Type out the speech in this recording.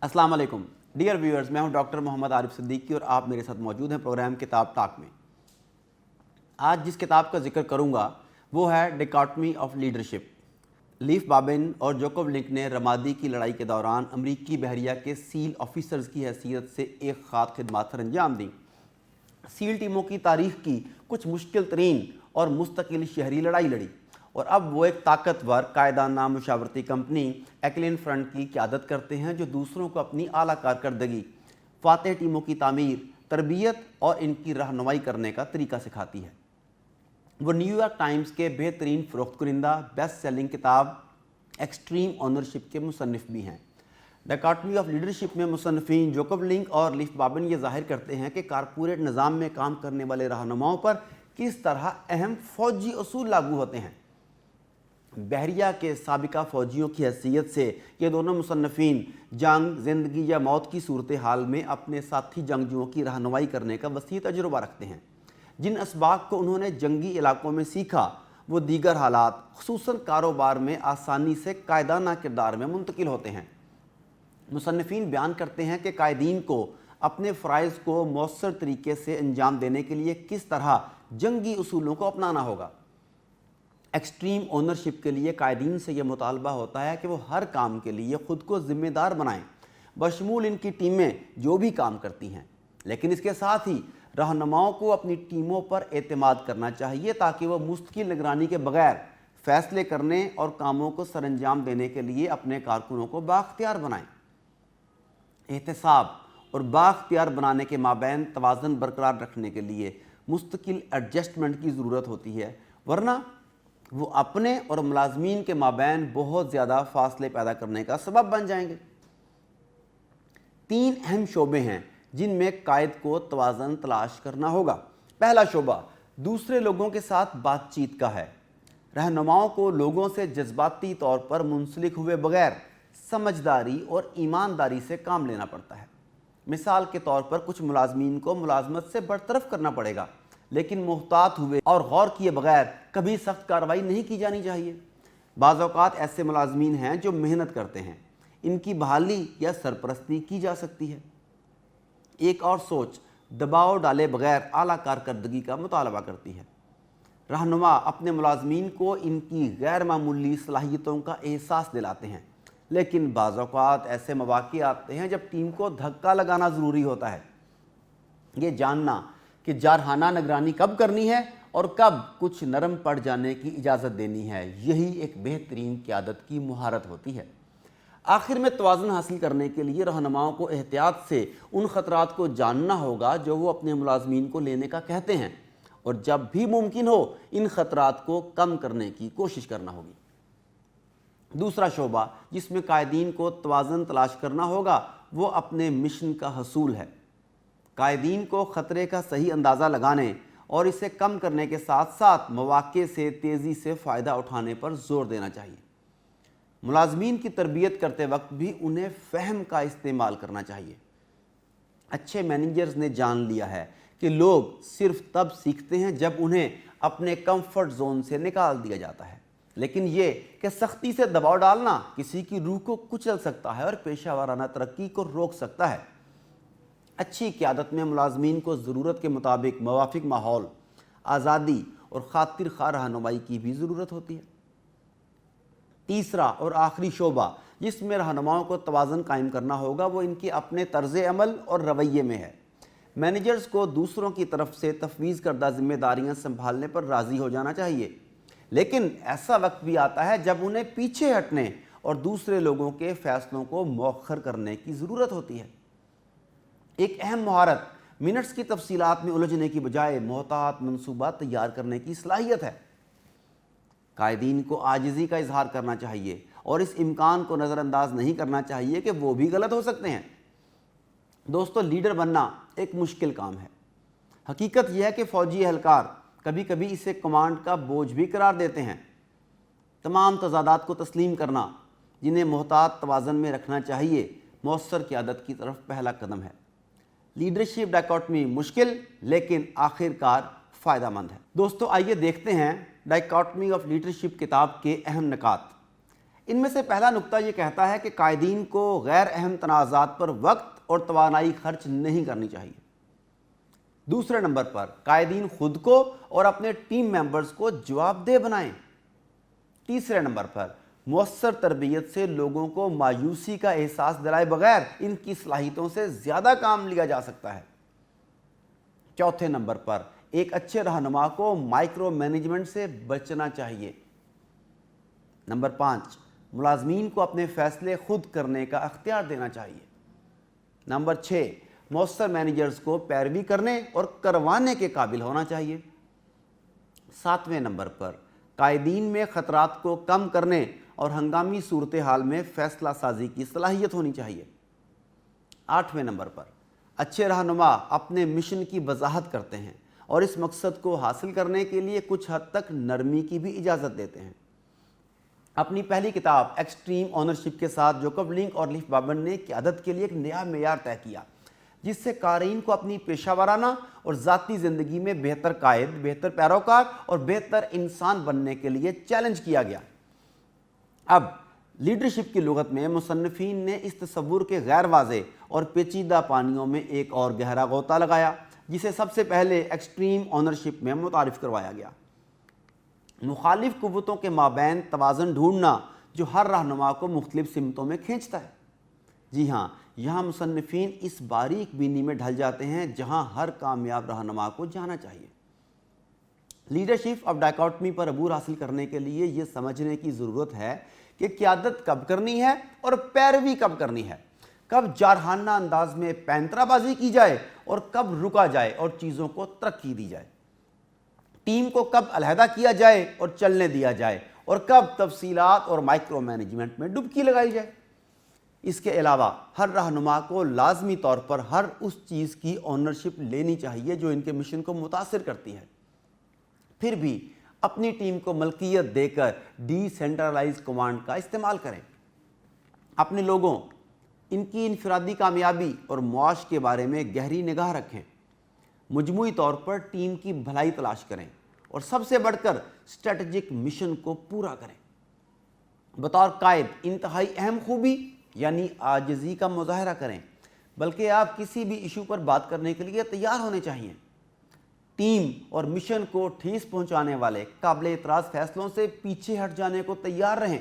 अस्सलाम वालेकुम dear viewers, मैं हूं डॉक्टर मोहम्मद आरिफ सिद्दीकी और आप मेरे साथ मौजूद हैं प्रोग्राम किताब टॉक में। आज जिस किताब का जिक्र करूंगा वो है डिकॉटमी ऑफ लीडरशिप। लीफ बाबिन और जोकोव लिंक ने रमादी की लड़ाई के दौरान अमरीकी बहरिया के सील ऑफिसर्स की हैसियत से एक खास खिदमत सर अंजाम दी। सील टीमों की तारीख की कुछ मुश्किल तरीन और मुस्तकिल शहरी लड़ाई लड़ी और अब वो एक ताकतवर कायदाना मुशावरती कंपनी एक्लिन फ्रंट की क़यादत करते हैं जो दूसरों को अपनी आला कारकर्दगी, फातेह टीमों की तामीर, तरबियत और इनकी रहनुमाई करने का तरीका सिखाती है। वो न्यूयॉर्क टाइम्स के बेहतरीन फ़रोख्त कुनिंदा बेस्ट सेलिंग किताब एक्सट्रीम ओनरशिप के मुसन्निफ भी हैं। डिकॉटमी ऑफ लीडरशिप में मुसन्निफीन जोकोव लिंक और लीफ बाबिन ये ज़ाहिर करते हैं कि कारपोरेट निज़ाम में काम करने वाले रहनुमाओं पर किस तरह अहम फ़ौजी असूल लागू होते हैं। बहरिया के साबिका फ़ौजियों की हैसियत से ये दोनों मुसन्निफीन जंग, ज़िंदगी या मौत की सूरत हाल में अपने साथी जंगजुओं की रहनुमाई करने का वसी तजुर्बा रखते हैं। जिन असबाक को उन्होंने जंगी इलाकों में सीखा वो दीगर हालात, खुसूसन कारोबार में आसानी से कायदाना किरदार में मुंतकिल होते हैं। मुसन्निफीन बयान करते हैं कि कायदीन को अपने फ़राइज़ को मौसर तरीके से अंजाम देने के लिए किस तरह जंगी उसूलों को अपनाना होगा। एक्सट्रीम ओनरशिप के लिए कायदीन से यह मुतालबा होता है कि वो हर काम के लिए ख़ुद को ज़िम्मेदार बनाएं, बशमूल इनकी टीमें जो भी काम करती हैं। लेकिन इसके साथ ही रहनुमाओं को अपनी टीमों पर एतमाद करना चाहिए ताकि वह मुस्तकिल निगरानी के बगैर फ़ैसले करने और कामों को सरअंजाम देने के लिए अपने कारकुनों को बाख्तियार बनाएं। एहतसाब और बाख्तियार बनाने के माबैन तवाज़ुन बरकरार रखने के लिए मुस्तकिल एडजस्टमेंट की ज़रूरत होती है, वरना वो अपने और मुलाजमीन के माबैन बहुत ज़्यादा फासले पैदा करने का सबब बन जाएंगे। 3 अहम शोबे हैं जिनमें कायद को तवाज़ुन तलाश करना होगा। पहला शोबा दूसरे लोगों के साथ बातचीत का है। रहनुमाओं को लोगों से जज्बाती तौर पर मुंसलिक हुए बगैर समझदारी और ईमानदारी से काम लेना पड़ता है। मिसाल के तौर पर कुछ मुलाजमीन को मुलाजमत से बरतरफ करना पड़ेगा, लेकिन मुहतात हुए और गौर किए बगैर कभी सख्त कार्रवाई नहीं की जानी चाहिए। बाज़ औक़ात ऐसे मुलाजमीन हैं जो मेहनत करते हैं, इनकी बहाली या सरपरस्ती की जा सकती है। एक और सोच दबाव डाले बगैर आला कारकर्दगी का मुतालबा करती है। रहनुमा अपने मुलाजमीन को इनकी गैर मामूली सलाहियतों का एहसास दिलाते हैं, लेकिन बाज़ औक़ात ऐसे मौक़े आते हैं जब टीम को धक्का लगाना ज़रूरी होता है। ये जानना कि जारहाना निगरानी कब करनी है और कब कुछ नरम पड़ जाने की इजाज़त देनी है, यही एक बेहतरीन क़यादत की मुहारत होती है। आखिर में तवाज़ुन हासिल करने के लिए रहनुमाओं को एहतियात से उन ख़तरात को जानना होगा जो वो अपने मुलाजमीन को लेने का कहते हैं, और जब भी मुमकिन हो इन ख़तरात को कम करने की कोशिश करना होगी। दूसरा शोबा जिसमें कायदीन को तवाज़ुन तलाश करना होगा वो अपने मिशन का हसूल है। कायदीन को ख़तरे का सही अंदाज़ा लगाने और इसे कम करने के साथ साथ मौक़े से तेज़ी से फ़ायदा उठाने पर ज़ोर देना चाहिए। मुलाजमीन की तरबियत करते वक्त भी उन्हें फ़हम का इस्तेमाल करना चाहिए। अच्छे मैनेजर्स ने जान लिया है कि लोग सिर्फ तब सीखते हैं जब उन्हें अपने कंफर्ट जोन से निकाल दिया जाता है, लेकिन ये कि सख्ती से दबाव डालना किसी की रूह को कुचल सकता है और पेशा वाराना तरक्की को रोक सकता है। अच्छी क़यादत में मुलाजमीन को ज़रूरत के मुताबिक मुवाफ़िक माहौल, आज़ादी और खातिर ख़्वाह रहनुमाई की भी ज़रूरत होती है। तीसरा और आखिरी शोबा जिसमें रहनुमाओं को तवाज़ुन कायम करना होगा वो इनके अपने तर्ज़ अमल और रवैये में है। मैनेजर्स को दूसरों की तरफ से तफवीज़ करदा ज़िम्मेदारियाँ संभालने पर राज़ी हो जाना चाहिए, लेकिन ऐसा वक्त भी आता है जब उन्हें पीछे हटने और दूसरे लोगों के फ़ैसलों को मौखर करने की ज़रूरत होती है। एक अहम महारत मिनट्स की तफसीलात में उलझने की बजाय मोहतात मंसूबा तैयार करने की सलाहियत है। कायदीन को आजिज़ी का इजहार करना चाहिए और इस इम्कान को नज़रअंदाज नहीं करना चाहिए कि वो भी गलत हो सकते हैं। दोस्तों, लीडर बनना एक मुश्किल काम है। हकीकत यह है कि फ़ौजी एहलकार कभी कभी इसे कमांड का बोझ भी करार देते हैं। तमाम तज़ादात को तस्लीम करना, जिन्हें मोहतात तवाज़ुन में रखना चाहिए, मौसर क़यादत की तरफ पहला कदम है। लीडरशिप डायकॉटमी मुश्किल लेकिन आखिरकार फ़ायदा मंद है। दोस्तों, आइए देखते हैं डायकॉटमी ऑफ लीडरशिप किताब के अहम निकात। ان میں سے پہلا نقطہ یہ کہتا ہے کہ قائدین کو غیر اہم تنازعات پر وقت اور توانائی خرچ نہیں کرنی چاہیے۔ دوسرے نمبر پر قائدین خود کو اور اپنے ٹیم ممبرز کو جواب دہ بنائیں۔ تیسرے نمبر پر مؤثر تربیت سے لوگوں کو مایوسی کا احساس دلائے بغیر ان کی صلاحیتوں سے زیادہ کام لیا جا سکتا ہے۔ چوتھے نمبر پر ایک اچھے رہنما کو مائکرو مینجمنٹ سے بچنا چاہیے۔ نمبر 5، ملازمین کو اپنے فیصلے خود کرنے کا اختیار دینا چاہیے۔ نمبر 6، مؤثر مینیجرز کو پیروی کرنے اور کروانے کے قابل ہونا چاہیے۔ 7ویں نمبر پر قائدین میں خطرات کو کم کرنے اور ہنگامی صورتحال میں فیصلہ سازی کی صلاحیت ہونی چاہیے۔ 8ویں نمبر پر اچھے رہنما اپنے مشن کی وضاحت کرتے ہیں اور اس مقصد کو حاصل کرنے کے لیے کچھ حد تک نرمی کی بھی اجازت دیتے ہیں۔ اپنی پہلی کتاب ایکسٹریم آنرشپ کے ساتھ جوکب لنک اور لیف بابن نے قیادت کے لیے ایک نیا معیار طے کیا، جس سے قارئین کو اپنی پیشہ ورانہ اور ذاتی زندگی میں بہتر قائد، بہتر پیروکار اور بہتر انسان بننے کے لیے چیلنج کیا گیا۔ اب لیڈرشپ کی لغت میں مصنفین نے اس تصور کے غیر واضح اور پیچیدہ پانیوں میں ایک اور گہرا غوطہ لگایا، جسے سب سے پہلے ایکسٹریم آنرشپ میں متعارف کروایا گیا۔ مخالف قوتوں کے مابین توازن ڈھونڈنا جو ہر رہنما کو مختلف سمتوں میں کھینچتا ہے۔ جی ہاں، یہاں مصنفین اس باریک بینی میں ڈھل جاتے ہیں جہاں ہر کامیاب رہنما کو جانا چاہیے۔ لیڈرشپ آف ڈائیکاٹمی پر عبور حاصل کرنے کے لیے یہ سمجھنے کی ضرورت ہے کہ قیادت کب کرنی ہے اور پیروی کب کرنی ہے، کب جارحانہ انداز میں پینترا بازی کی جائے اور کب رکا جائے اور چیزوں کو ترقی دی جائے، ٹیم کو کب علیحدہ کیا جائے اور چلنے دیا جائے، اور کب تفصیلات اور مائکرو مینجمنٹ میں ڈبکی لگائی جائے۔ اس کے علاوہ ہر رہنما کو لازمی طور پر ہر اس چیز کی اونرشپ لینی چاہیے جو ان کے مشن کو متاثر کرتی ہے۔ پھر بھی اپنی ٹیم کو ملکیت دے کر ڈی سینٹرلائز کمانڈ کا استعمال کریں۔ اپنے لوگوں، ان کی انفرادی کامیابی اور معاش کے بارے میں گہری نگاہ رکھیں۔ مجموعی طور پر ٹیم کی بھلائی تلاش کریں اور سب سے بڑھ کر اسٹریٹجک مشن کو پورا کریں۔ بطور قائد انتہائی اہم خوبی یعنی عاجزی کا مظاہرہ کریں، بلکہ آپ کسی بھی ایشو پر بات کرنے کے لیے تیار ہونے چاہیے۔ ٹیم اور مشن کو ٹھیس پہنچانے والے قابل اعتراض فیصلوں سے پیچھے ہٹ جانے کو تیار رہیں۔